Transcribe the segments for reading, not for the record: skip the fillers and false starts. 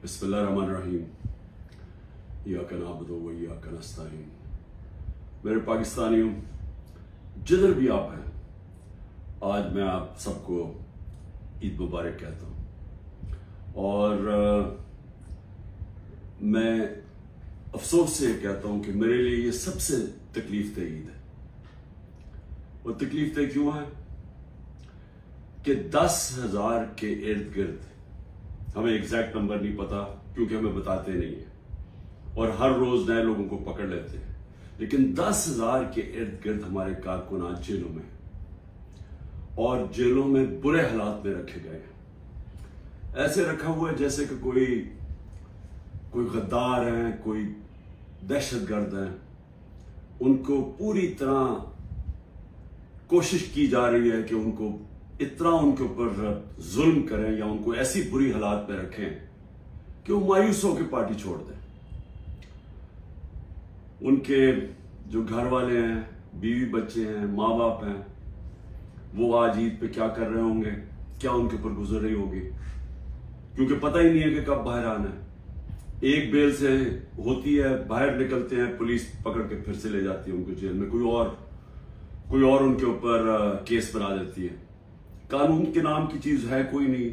बिस्मिल्लाहिर्रहमानिर्रहीम। इय्याका नअबुदु व इय्याका नस्तईन। मेरे पाकिस्तानियों, जिधर भी आप हैं, आज मैं आप सबको ईद मुबारक कहता हूँ। और मैं अफसोस से कहता हूँ कि मेरे लिए ये सबसे तकलीफ दह ईद है। और तकलीफ दह क्यों है कि 10,000 के इर्द गिर्द, हमें एग्जैक्ट नंबर नहीं पता क्योंकि हमें बताते नहीं है और हर रोज नए लोगों को पकड़ लेते हैं, लेकिन 10,000 के इर्द गिर्द हमारे कारकुनान जेलों में और जेलों में बुरे हालात में रखे गए हैं। ऐसे रखा हुआ है जैसे कि कोई गद्दार हैं, कोई दहशतगर्द हैं। उनको पूरी तरह कोशिश की जा रही है कि उनको इतना उनके ऊपर जुल्म करें या उनको ऐसी बुरी हालात में रखें कि वो मायूस होकर पार्टी छोड़ दें। उनके जो घर वाले हैं, बीवी बच्चे हैं, माँ बाप हैं, वो आज ईद पे क्या कर रहे होंगे, क्या उनके ऊपर गुजर रही होगी, क्योंकि पता ही नहीं है कि कब बाहर आना है। एक बेल से होती है, बाहर निकलते हैं, पुलिस पकड़ के फिर से ले जाती है उनको जेल में, कोई और उनके ऊपर केस बना देती है। कानून के नाम की चीज है कोई नहीं।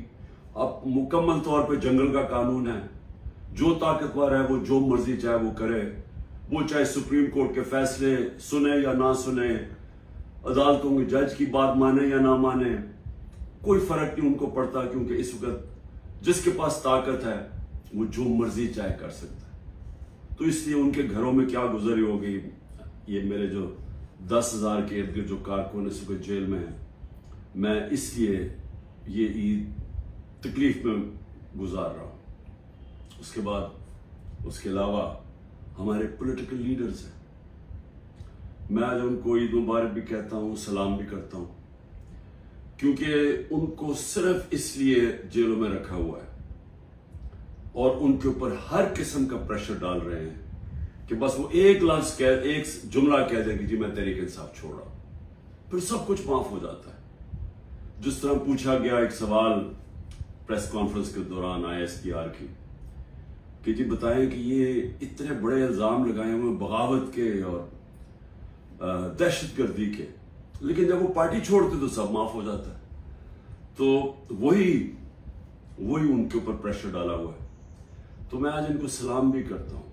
अब मुकम्मल तौर पे जंगल का कानून है। जो ताकतवर है वो जो मर्जी चाहे वो करे, वो चाहे सुप्रीम कोर्ट के फैसले सुने या ना सुने, अदालतों के जज की बात माने या ना माने, कोई फर्क नहीं उनको पड़ता, क्योंकि इस वक्त जिसके पास ताकत है वो जो मर्जी चाहे कर सकता है। तो इसलिए उनके घरों में क्या गुजरी होगी, ये मेरे जो 10,000 के इर्द गिर्द जो कारकुन इस वक्त जेल में है, मैं इसलिए ये ईद तकलीफ में गुजार रहा हूं। उसके अलावा हमारे पॉलिटिकल लीडर्स हैं, मैं आज उनको ईद मुबारक भी कहता हूं, सलाम भी करता हूं, क्योंकि उनको सिर्फ इसलिए जेलों में रखा हुआ है और उनके ऊपर हर किस्म का प्रेशर डाल रहे हैं कि बस वो एक जुमला कह दे कि जी मैं तहरीक इंसाफ छोड़ रहा हूं, फिर सब कुछ माफ हो जाता है। जिस तरह पूछा गया एक सवाल प्रेस कॉन्फ्रेंस के दौरान ISPR की कि जी बताएं कि ये इतने बड़े इल्जाम लगाए हुए बगावत के और दहशतगर्दी के, लेकिन जब वो पार्टी छोड़ते तो सब माफ हो जाता है। तो वही उनके ऊपर प्रेशर डाला हुआ है। तो मैं आज इनको सलाम भी करता हूं।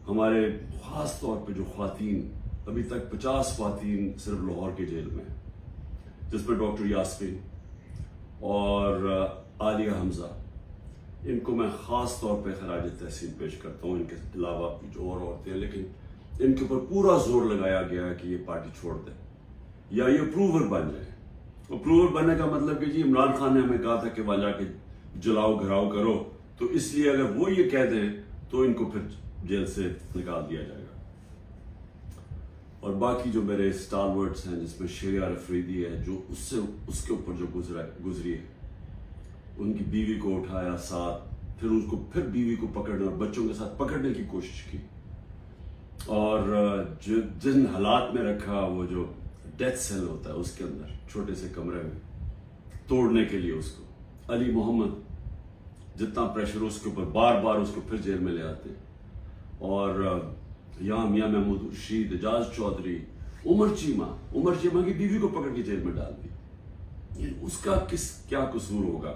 हमारे खास तौर पे जो ख्वातीन, अभी तक 50 ख्वातीन सिर्फ लाहौर के जेल में, जिसमें डॉक्टर यास्मीन और आलिया हमजा, इनको मैं खास तौर पे खराज तहसीन पेश करता हूँ। इनके अलावा जो और औरतें हैं, लेकिन इनके ऊपर पूरा जोर लगाया गया है कि ये पार्टी छोड़ दे या ये अप्रूवर बन जाए। अप्रूवर बनने का मतलब कि जी इमरान खान ने हमें कहा था कि वहां जाके जलाओ घराव करो, तो इसलिए अगर वो ये कह दें तो इनको फिर जेल से निकाल दिया जाएगा। और बाकी जो मेरे स्टारवर्ड्स हैं, जिसमें शेरिया अफरीदी है, जो उसके ऊपर जो गुजरी है, उनकी बीवी को उठाया साथ, फिर बीवी को पकड़ने और बच्चों के साथ पकड़ने की कोशिश की, और जिन हालात में रखा, वो जो डेथ सेल होता है उसके अंदर छोटे से कमरे में, तोड़ने के लिए उसको अली मोहम्मद जितना प्रेशर उसके ऊपर, बार बार उसको फिर जेल में ले आते। और यहाँ मियां महमूद रशीद, एजाज चौधरी, उमर चीमा की बीवी को पकड़ के जेल में डाल दी। उसका क्या कसूर होगा,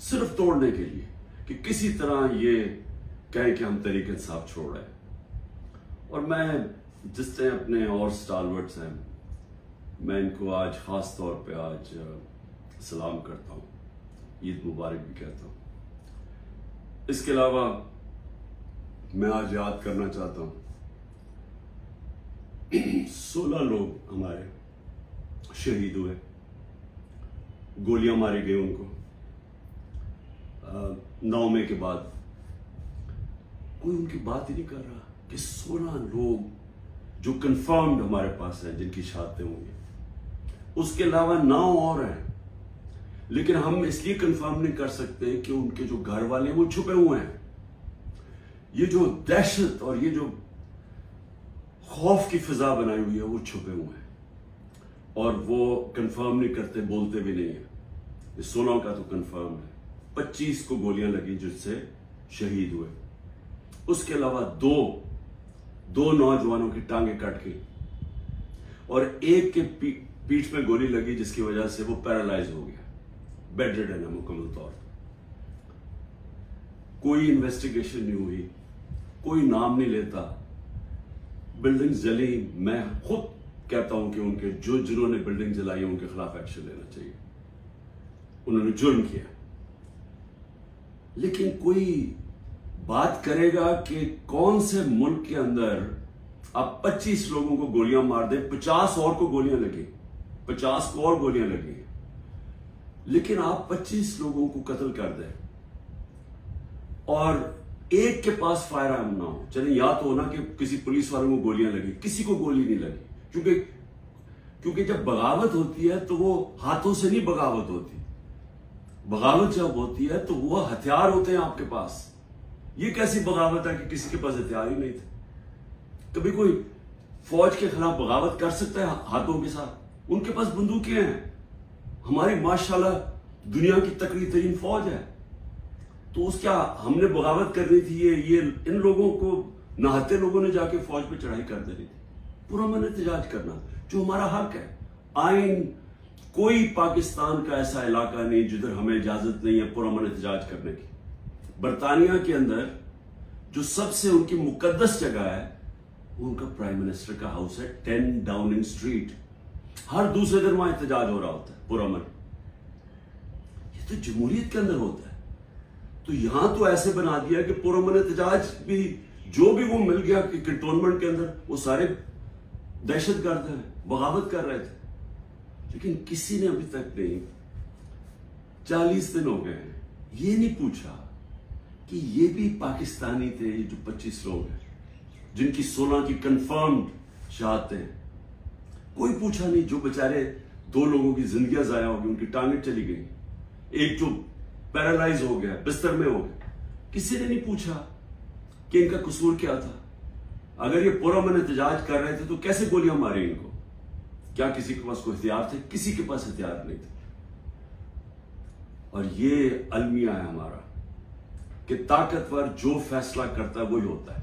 सिर्फ तोड़ने के लिए कि किसी तरह ये कहें कि हम तहरीक इंसाफ छोड़ रहे हैं। और मैं जिस तरह अपने और स्टालवर्ड्स हैं, मैं इनको आज खास तौर पे आज सलाम करता हूँ, ईद मुबारक भी कहता हूँ। इसके अलावा मैं आज याद करना चाहता हूँ 16 लोग हमारे शहीद हुए, गोलियां मारी गई उनको 9 मई के बाद। कोई उनकी बात ही नहीं कर रहा कि 16 लोग जो कंफर्म्ड हमारे पास हैं जिनकी शहादतें होंगी, उसके अलावा 9 और हैं, लेकिन हम इसलिए कंफर्म नहीं कर सकते कि उनके जो घर वाले वो छुपे हुए हैं। ये जो दहशत और ये जो खौफ की फिजा बनाई हुई है, वो छुपे हुए हैं और वो कंफर्म नहीं करते, बोलते भी नहीं है। 16 का तो कंफर्म है, 25 को गोलियां लगी जिससे शहीद हुए। उसके अलावा दो नौजवानों की टांगें कट गई और एक के पीठ में गोली लगी जिसकी वजह से वो पैरालाइज हो गया, बेड रिडन है मुकम्मल तौर पर। कोई इन्वेस्टिगेशन नहीं हुई, कोई नाम नहीं लेता, बिल्डिंग जली। मैं खुद कहता हूं कि उनके जिन्होंने बिल्डिंग जलाई उनके खिलाफ एक्शन लेना चाहिए, उन्होंने जुर्म किया। लेकिन कोई बात करेगा कि कौन से मुल्क के अंदर आप 25 लोगों को गोलियां मार दे, 50 और को गोलियां लगी, 50 को और गोलियां लगी, लेकिन आप 25 लोगों को कत्ल कर दें और एक के पास फायर आर्म ना हो। चले या तो होना कि किसी पुलिस वालों को गोलियां लगी, किसी को गोली नहीं लगी, क्योंकि जब बगावत होती है तो वो हाथों से नहीं बगावत होती। बगावत जब होती है तो वो हथियार होते हैं आपके पास। ये कैसी बगावत है कि किसी के पास हथियार ही नहीं थे? कभी कोई फौज के खिलाफ बगावत कर सकता है हाथों के साथ? उनके पास बंदूकें हैं। हमारी माशाल्लाह दुनिया की तकड़ी तरीन फौज है, तो उस क्या हमने बगावत करनी थी? ये इन लोगों को नहाते लोगों ने जाके फौज पे चढ़ाई कर देनी थी। पुरअमन एहतजाज करना जो हमारा हक है, आइन। कोई पाकिस्तान का ऐसा इलाका नहीं जिधर हमें इजाजत नहीं है पुरअमन एहतजाज करने की। बरतानिया के अंदर जो सबसे उनकी मुकद्दस जगह है उनका प्राइम मिनिस्टर का हाउस है 10 डाउनिंग स्ट्रीट। हर दूसरे दिन वहां एहतजाज हो रहा होता है पुरअमन। ये तो जमहूरियत के अंदर होता है। तो यहां तो ऐसे बना दिया कि पुरअमन एहतजाज भी जो भी वो मिल गया कि कंटोनमेंट के अंदर वो सारे दहशतगर्द हैं, बगावत कर रहे थे। लेकिन किसी ने अभी तक नहीं, 40 दिन हो गए हैं, ये नहीं पूछा कि ये भी पाकिस्तानी थे। ये जो 25 लोग हैं जिनकी 16 की कंफर्म्ड शहादतें हैं, कोई पूछा नहीं। जो बेचारे 2 लोगों की जिंदगियां जाया होगी, उनकी टांगें चली गई, एक जो पैरालाइज हो गया, बिस्तर में हो गया, किसी ने नहीं पूछा कि इनका कसूर क्या था। अगर ये पुरअमन एहतजाज कर रहे थे तो कैसे गोलियां मारी इनको? क्या किसी के पास कोई हथियार थे? किसी के पास हथियार नहीं थे। और ये अलमिया है हमारा कि ताकतवर जो फैसला करता है वही होता है।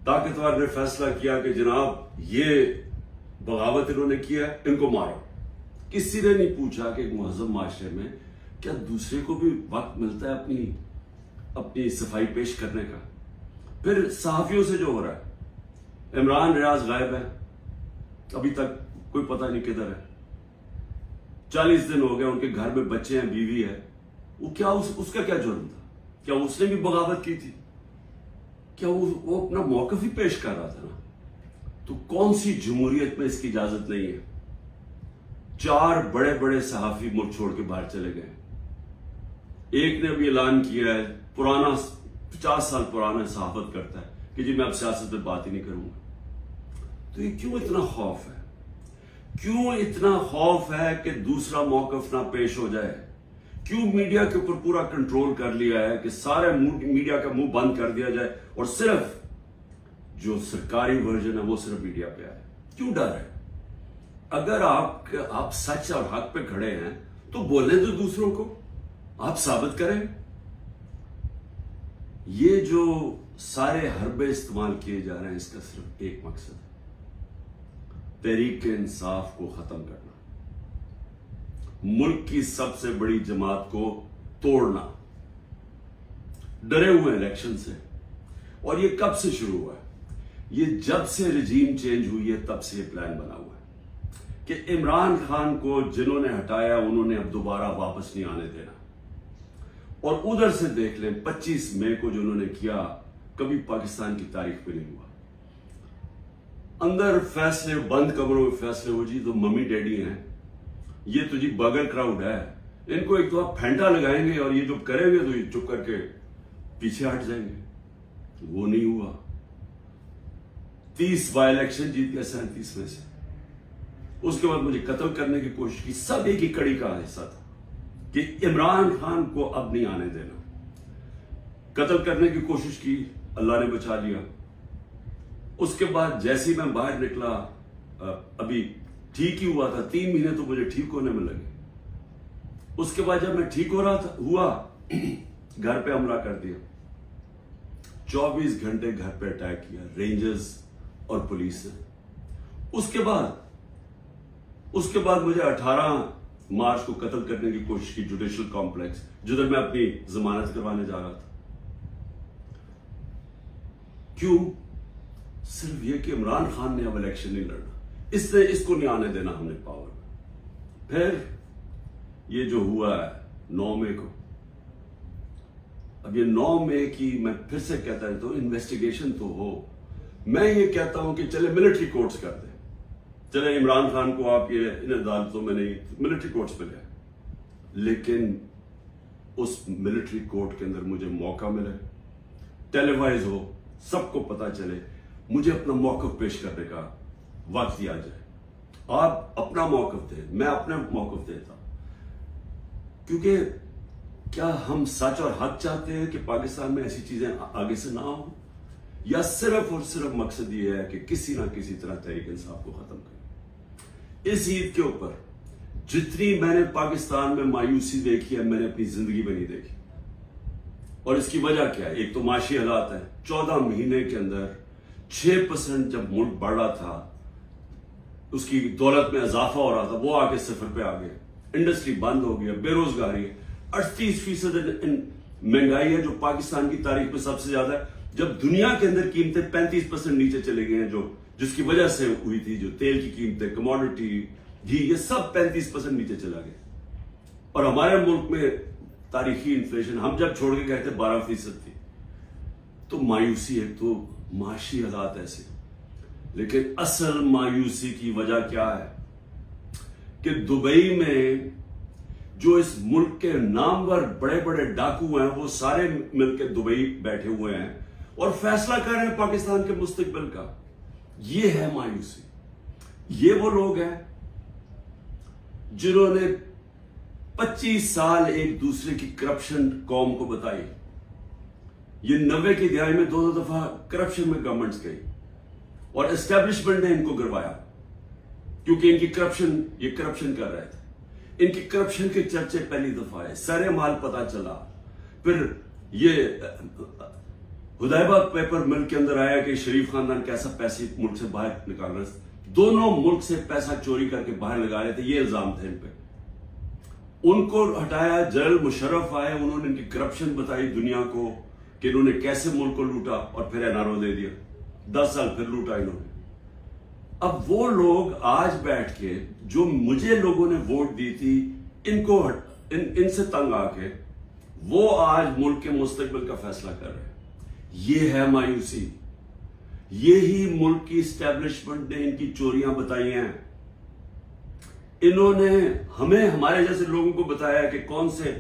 ताकतवर ने फैसला किया कि जनाब ये बगावत इन्होंने किया है, इनको मारो। किसी ने नहीं पूछा कि एक मुहज़्ज़म माशरे में क्या दूसरे को भी वक्त मिलता है अपनी सफाई पेश करने का? फिर सहाफियों से जो हो रहा है, इमरान रियाज गायब है, अभी तक कोई पता नहीं किधर है। 40 दिन हो गए, उनके घर में बच्चे हैं, बीवी है। वो क्या उसका क्या जुर्म था? क्या उसने भी बगावत की थी? क्या वो अपना मौकफ ही पेश कर रहा था ना? तो कौन सी जमहूरियत में इसकी इजाजत नहीं है? 4 बड़े बड़े सहाफी मुल्क छोड़ के बाहर चले गए। एक ने अभी ऐलान किया है, पुराना 50 साल पुराना सहाफत करता है कि जी मैं अब सियासत में बात ही नहीं करूंगा। तो ये क्यों इतना खौफ है? क्यों इतना खौफ है कि दूसरा मौकफ ना पेश हो जाए? क्यों मीडिया के ऊपर पूरा कंट्रोल कर लिया है कि सारे मीडिया का मुंह बंद कर दिया जाए और सिर्फ जो सरकारी वर्जन है वो सिर्फ मीडिया पे आए? क्यों डर है? अगर आप सच और हक पे खड़े हैं तो बोलने दो दूसरों को, आप साबित करें। ये जो सारे हरबे इस्तेमाल किए जा रहे हैं, इसका सिर्फ एक मकसद है, तहरीक-ए-इंसाफ को खत्म करना, मुल्क की सबसे बड़ी जमात को तोड़ना। डरे हुए इलेक्शन से, और ये कब से शुरू हुआ है? ये जब से रिजीम चेंज हुई है तब से ये प्लान बना हुआ है कि इमरान खान को जिन्होंने हटाया उन्होंने अब दोबारा वापस नहीं आने देना। और उधर से देख लें 25 मई को जो उन्होंने किया, कभी पाकिस्तान की तारीख में नहीं हुआ। अंदर फैसले, बंद कमरों में फैसले हो जी, तो मम्मी डैडी हैं, ये तो जी बगल क्राउड है, इनको एक तो आप फेंटा लगाएंगे और ये जो करेंगे तो ये चुप करके पीछे हट जाएंगे। वो नहीं हुआ। 30 बाय इलेक्शन जीत गया 37 में से। उसके बाद मुझे कत्ल करने की कोशिश की। सब एक ही कड़ी का हिस्सा था कि इमरान खान को अब नहीं आने देना। कत्ल करने की कोशिश की, अल्लाह ने बचा लिया। उसके बाद जैसे ही मैं बाहर निकला, अभी ठीक ही हुआ था, 3 महीने तो मुझे ठीक होने में लगे। उसके बाद जब मैं ठीक हो रहा था हुआ घर पे हमला कर दिया, 24 घंटे घर पे अटैक किया रेंजर्स और पुलिस ने। उसके बाद मुझे 18 मार्च को कत्ल करने की कोशिश की जुडिशियल कॉम्प्लेक्स, जिधर मैं अपनी जमानत करवाने जा रहा था। क्यों? सिर्फ ये कि इमरान खान ने अब इलेक्शन नहीं लड़ना, इसको नहीं आने देना हमने पावर में। फिर ये जो हुआ है 9 मई को, अब ये 9 मई की मैं फिर से कहता रहता हूं, इन्वेस्टिगेशन तो हो। मैं ये कहता हूं कि चले मिलिट्री कोर्ट्स कर दें, चले इमरान खान को आप ये इन अदालतों में नहीं, मिलिट्री कोर्ट्स में ले, लेकिन उस मिलिट्री कोर्ट के अंदर मुझे मौका मिले, टेलीवाइज हो, सबको पता चले, मुझे अपना मौकफ पेश करने का वक्त दिया जाए। आप अपना मौकफ दें, मैं अपना मौकफ देता। क्योंकि क्या हम सच और हक चाहते हैं कि पाकिस्तान में ऐसी चीजें आगे से ना हो, या सिर्फ और सिर्फ मकसद ये है कि किसी ना किसी तरह तहरीक इंसाफ को खत्म करें? इस ईद के ऊपर जितनी मैंने पाकिस्तान में मायूसी देखी है, मैंने अपनी जिंदगी में नहीं देखी। और इसकी वजह क्या है? एक तो माशी हालात है। 14 महीने के अंदर 6% जब मुल्क बढ़ रहा था, उसकी दौलत में इजाफा हो रहा था, वो आके 0 पे आ गया। इंडस्ट्री बंद हो गया, बेरोजगारी है, 38% महंगाई है जो पाकिस्तान की तारीख में सबसे ज्यादा है। जब दुनिया के अंदर कीमतें 35% नीचे चले गए हैं, जिसकी वजह से हुई थी, जो तेल की कीमतें, कमोडिटी, घी, ये सब 35% नीचे चला गया। और हमारे मुल्क में तारीखी इन्फ्लेशन हम जब छोड़ के गए थे 12% थी। तो मायूसी है, तो माशी हालात ऐसे। लेकिन असल मायूसी की वजह क्या है कि दुबई में जो इस मुल्क के नामवर बड़े बड़े डाकू हैं, वो सारे मिलकर दुबई बैठे हुए हैं और फैसला कर रहे हैं पाकिस्तान के मुस्तकबिल का। ये है मायूसी। ये वो लोग हैं जिन्होंने 25 साल एक दूसरे की करप्शन कौम को बताई। ये 90 की दिहाई में 2 दफा करप्शन में गवर्नमेंट्स गई और एस्टेब्लिशमेंट ने इनको गिरवाया, क्योंकि इनकी ये करप्शन कर रहे थे। इनकी करप्शन के चर्चे पहली दफा है, सरे माल पता चला। फिर ये हुदैबा पेपर मिल के अंदर आया कि शरीफ खानदान कैसा पैसे मुल्क से बाहर निकाल रहे थे। दोनों मुल्क से पैसा चोरी करके बाहर लगा रहे थे, ये इल्जाम थे इन पे। उनको हटाया, जनरल मुशर्रफ आए, उन्होंने इनकी करप्शन बताई दुनिया को कि इन्होंने कैसे मुल्क को लूटा, और फिर एनआरओ दे दिया। 10 साल फिर लूटा इन्होंने। अब वो लोग आज बैठ के, जो मुझे लोगों ने वोट दी थी, इनसे तंग आके वो आज मुल्क के मुस्तकबिल का फैसला कर रहे हैं। ये है मायूसी। यही मुल्क की एस्टेब्लिशमेंट ने इनकी चोरियां बताई हैं। इन्होंने हमें, हमारे जैसे लोगों को बताया कि कौन से,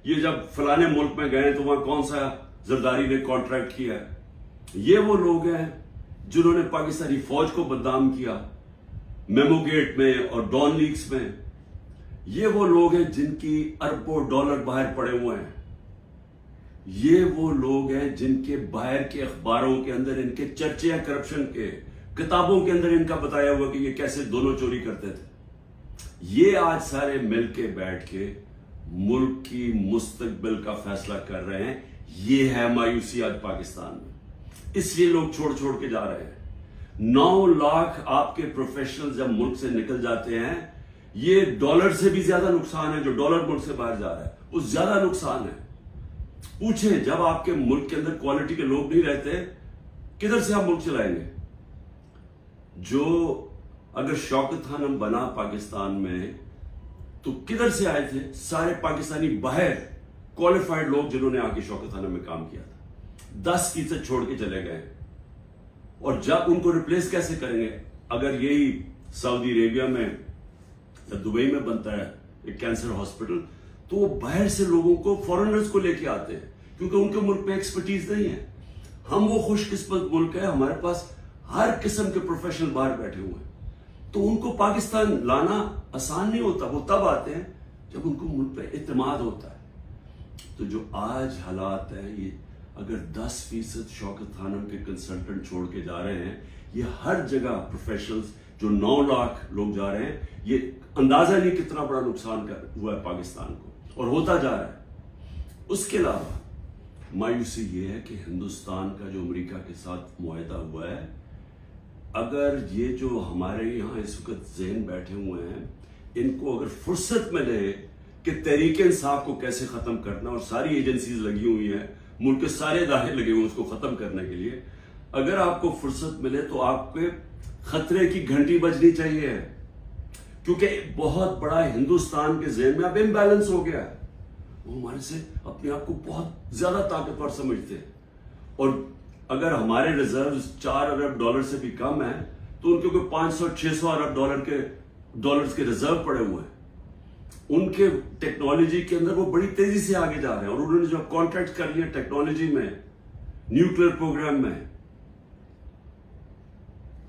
ये जब फलाने मुल्क में गए तो वहां कौन सा जरदारी ने कॉन्ट्रैक्ट किया है। ये वो लोग हैं जिन्होंने पाकिस्तानी फौज को बदनाम किया मेमोगेट में और डॉन लीक्स में। ये वो लोग हैं जिनकी अरबों डॉलर बाहर पड़े हुए हैं। ये वो लोग हैं जिनके बाहर के अखबारों के अंदर इनके चर्चे हैं करप्शन के, किताबों के अंदर इनका बताया हुआ कि ये कैसे दोनों चोरी करते थे। ये आज सारे मिलके बैठ के मुल्क की मुस्तकबिल का फैसला कर रहे हैं। ये है मायूसी आज पाकिस्तान में। इसलिए लोग छोड़ छोड़ के जा रहे हैं। 9 लाख आपके प्रोफेशनल जब मुल्क से निकल जाते हैं, ये डॉलर से भी ज्यादा नुकसान है। जो डॉलर मुल्क से बाहर जा रहा है वो ज्यादा नुकसान है। पूछे, जब आपके मुल्क के अंदर क्वालिटी के लोग नहीं रहते, किधर से आप मुल्क चलाएंगे? जो अगर शौकत खानम बना पाकिस्तान में तो किधर से आए थे? सारे पाकिस्तानी बाहर क्वालिफाइड लोग जिन्होंने आके शौकत खानम में काम किया था, 10% छोड़ के चले गए। और जब उनको रिप्लेस कैसे करेंगे? अगर यही सऊदी अरेबिया में या दुबई में बनता है एक कैंसर हॉस्पिटल, तो वो बाहर से लोगों को, फॉरेनर्स को लेके आते हैं, क्योंकि उनके मुल्क में एक्सपर्टीज नहीं है। हम वो खुशकिस्मत मुल्क है, हमारे पास हर किस्म के प्रोफेशनल बाहर बैठे हुए हैं। तो उनको पाकिस्तान लाना आसान नहीं होता। वो तब आते हैं जब उनको मुल्क पे इत्मीनान होता है। तो जो आज हालात हैं, ये अगर 10% शौकत खानम के कंसल्टेंट छोड़ के जा रहे हैं, ये हर जगह प्रोफेशनल्स जो 9 लाख लोग जा रहे हैं, ये अंदाजा नहीं कितना बड़ा नुकसान हुआ है पाकिस्तान को, और होता जा रहा है। उसके अलावा मायूसी ये है कि हिंदुस्तान का जो अमेरिका के साथ मुआहदा हुआ है, अगर ये जो हमारे यहाँ इस वक्त ज़हन बैठे हुए हैं, इनको अगर फुर्सत मिले कि तहरीक इंसाफ को कैसे खत्म करना, और सारी एजेंसीज लगी हुई हैं, मुल्क के सारे इदारे लगे हुए उसको खत्म करने के लिए, अगर आपको फुर्सत मिले तो आपके खतरे की घंटी बजनी चाहिए, क्योंकि बहुत बड़ा हिंदुस्तान के ज़हन में अब इम्बैलेंस हो गया है। वो हमारे से अपने आप को बहुत ज्यादा ताकतवर समझते हैं, और अगर हमारे रिजर्व 4 अरब डॉलर से भी कम है तो उनके कोई 500-600 अरब डॉलर्स के रिजर्व पड़े हुए हैं। उनके टेक्नोलॉजी के अंदर वो बड़ी तेजी से आगे जा रहे हैं, और उन्होंने जो कॉन्ट्रैक्ट कर लिए टेक्नोलॉजी में, न्यूक्लियर प्रोग्राम में,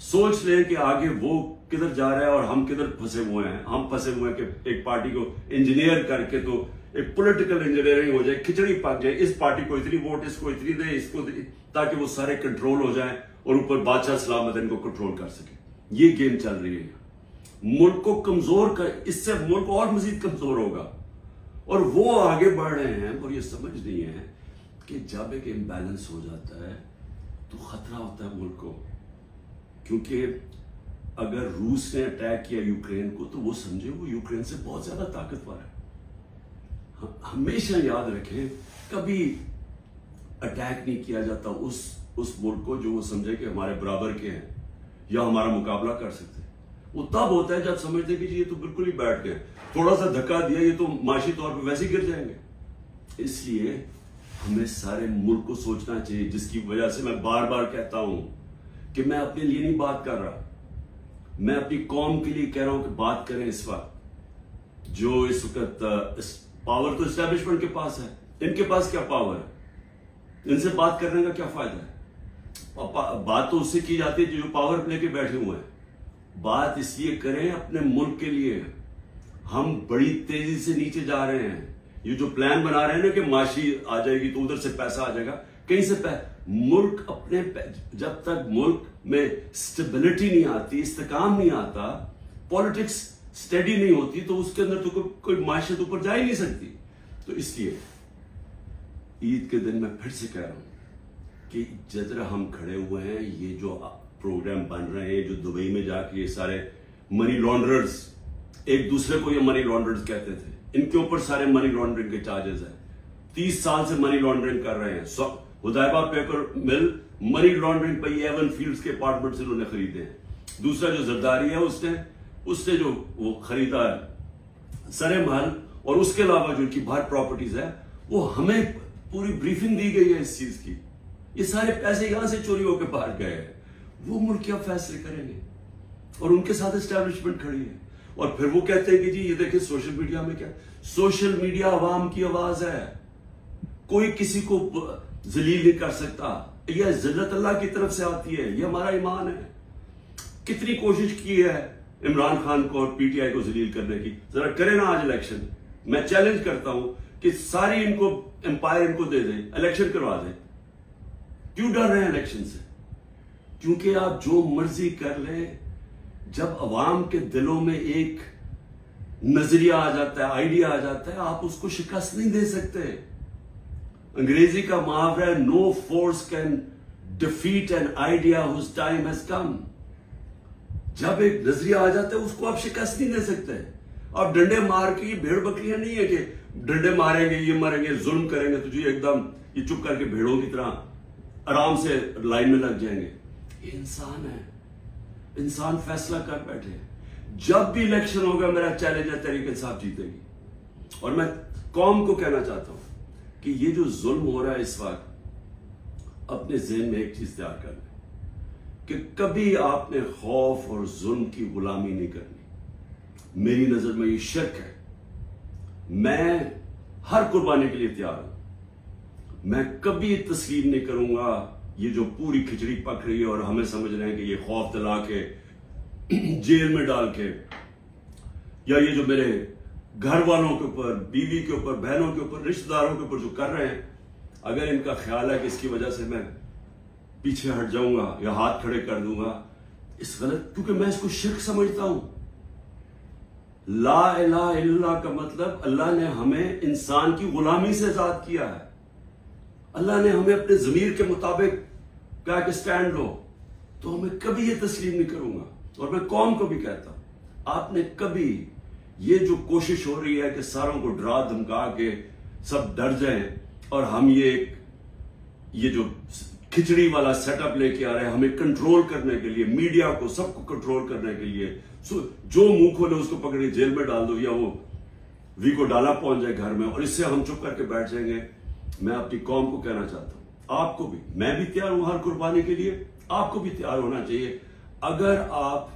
सोच लें कि आगे वो किधर जा रहा है और हम किधर फंसे हुए हैं। हम फंसे हुए हैं कि एक पार्टी को इंजीनियर करके तो एक पॉलिटिकल इंजीनियरिंग हो जाए, खिचड़ी पक जाए, इस पार्टी को इतनी वोट, इसको इतनी दे, इसको दे, ताकि वो सारे कंट्रोल हो जाए और ऊपर बादशाह सलामत इनको कंट्रोल कर सके। ये गेम चल रही है। मुल्क को कमजोर कर, इससे मुल्क और मजीद कमजोर होगा, और वो आगे बढ़ रहे हैं और ये समझ नहीं है कि जब एक इम्बैलेंस हो जाता है तो खतरा होता है मुल्क को। क्योंकि अगर रूस ने अटैक किया यूक्रेन को तो वो समझे वो यूक्रेन से बहुत ज्यादा ताकतवर है। हमेशा याद रखें, कभी अटैक नहीं किया जाता उस मुल्क को जो वो समझे कि हमारे बराबर के हैं या हमारा मुकाबला कर सकते हैं। वो तब होता है जब समझते कि ये तो बिल्कुल ही बैठ गए, थोड़ा सा धक्का दिया ये तो माशी तौर पे वैसे ही गिर जाएंगे। इसलिए हमें सारे मुल्क को सोचना चाहिए, जिसकी वजह से मैं बार बार कहता हूं कि मैं अपने लिए नहीं बात कर रहा, मैं अपनी कौम के लिए कह रहा हूं कि बात करें। इस वक्त जो इस वक्त पावर तो एस्टैब्लिशमेंट के पास है, इनके पास क्या पावर है? इनसे बात करने का क्या फायदा है? बात तो उससे की जाती है जो पावर लेके बैठे हुए हैं। बात इसलिए करें अपने मुल्क के लिए। हम बड़ी तेजी से नीचे जा रहे हैं। ये जो प्लान बना रहे हैं ना कि माशी आ जाएगी तो उधर से पैसा आ जाएगा, कहीं से मुल्क अपने जब तक मुल्क में स्टेबिलिटी नहीं आती, इस्तेकाम नहीं आता, पॉलिटिक्स स्टेडी नहीं होती, तो उसके अंदर तो कोई माशियत ऊपर जा ही नहीं सकती। तो इसलिए ईद के दिन मैं फिर से कह रहा हूं कि जिधर हम खड़े हुए हैं, ये जो प्रोग्राम बन रहे हैं, जो दुबई में जाके ये सारे मनी लॉन्ड्रर्स, एक दूसरे को ये मनी लॉन्ड्रर्स कहते थे, इनके ऊपर सारे मनी लॉन्ड्रिंग के चार्जेस हैं। 30 साल से मनी लॉन्ड्रिंग कर रहे हैं। हुदैबा पेपर मिल मनी लॉन्ड्रिंग पर एवन फील्ड्स के अपार्टमेंट्स इन्होंने खरीदे हैं। दूसरा जो जरदारी है उससे जो वो खरीदा है सरे महल, और उसके अलावा जो उनकी बाहर प्रॉपर्टीज है, वो हमें पूरी ब्रीफिंग दी गई है इस चीज की। ये सारे पैसे यहां से चोरी होकर बाहर गए हैं। वो मुल्क क्या फैसले करेंगे, और उनके साथ एस्टैब्लिशमेंट खड़ी है। और फिर वो कहते हैं कि जी ये देखिए सोशल मीडिया में क्या, सोशल मीडिया अवाम की आवाज है, कोई किसी को जलील नहीं कर सकता। यह जिल्लत अल्लाह की तरफ से आती है, यह हमारा ईमान है। कितनी कोशिश की है इमरान खान को और पीटीआई को जलील करने की, जरा करें ना आज इलेक्शन। मैं चैलेंज करता हूं कि सारी इनको एम्पायर इनको दे दें, इलेक्शन करवा दें। क्यों डर रहे हैं इलेक्शन से? क्योंकि आप जो मर्जी कर लें, जब अवाम के दिलों में एक नजरिया आ जाता है, आइडिया आ जाता है, आप उसको शिकस्त नहीं दे सकते। अंग्रेजी का मुहावरा है, no force can defeat an idea whose time has come. जब एक नजरिया आ जाता है उसको आप शिकस्त नहीं दे सकते। आप डंडे मार के, ये भेड़ बकरियां नहीं है कि डंडे मारेंगे, ये मारेंगे, जुल्म करेंगे तो जी एकदम ये चुप करके भेड़ों की तरह आराम से लाइन में लग जाएंगे। ये इंसान है, इंसान फैसला कर बैठे। जब भी इलेक्शन होगा, मेरा चैलेंज है, तहरीक इंसाफ जीतेगी। और मैं कौम को कहना चाहता हूं कि ये जो जुल्म हो रहा है इस वक्त, अपने ज़हन में एक चीज तैयार कर लें कि कभी आपने खौफ और जुल्म की गुलामी नहीं करनी। मेरी नजर में ये शिर्क है। मैं हर कुर्बानी के लिए तैयार हूं। मैं कभी तस्लीम नहीं करूंगा ये जो पूरी खिचड़ी पक रही है और हमें समझ रहे हैं कि ये खौफ दिला के, जेल में डाल के, या ये जो मेरे घर वालों के ऊपर, बीवी के ऊपर, बहनों के ऊपर, रिश्तेदारों के ऊपर जो कर रहे हैं, अगर इनका ख्याल है कि इसकी वजह से मैं पीछे हट जाऊंगा या हाथ खड़े कर दूंगा, इस गलत, क्योंकि मैं इसको शिर्क समझता हूं। ला इलाहा इल्लल्लाह का मतलब अल्लाह ने हमें इंसान की गुलामी से आजाद किया है। अल्लाह ने हमें अपने जमीर के मुताबिक कहा कि स्टैंड लो, तो मैं कभी ये तस्लीम नहीं करूंगा। और मैं कौम को भी कहता हूं, आपने कभी ये जो कोशिश हो रही है कि सारों को डरा धमका के सब डर जाएं और हम ये जो खिचड़ी वाला सेटअप लेके आ रहे हैं हमें कंट्रोल करने के लिए, मीडिया को सबको कंट्रोल करने के लिए, जो मुंह खोले उसको पकड़े जेल में डाल दो या वो वी को डाला पहुंच जाए घर में, और इससे हम चुप करके बैठ जाएंगे। मैं अपनी कौम को कहना चाहता हूं, आपको भी, मैं भी तैयार हूं हर कुर्बानी के लिए, आपको भी तैयार होना चाहिए अगर आप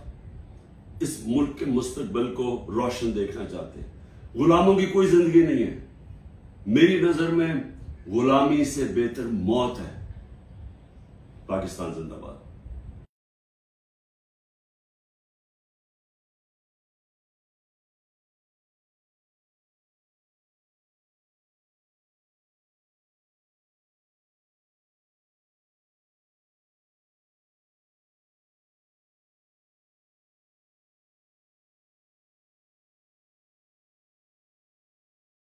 इस मुल्क के मुस्तकबिल को रोशन देखना चाहते हैं। गुलामों की कोई जिंदगी नहीं है, मेरी नजर में गुलामी से बेहतर मौत है। पाकिस्तान जिंदाबाद।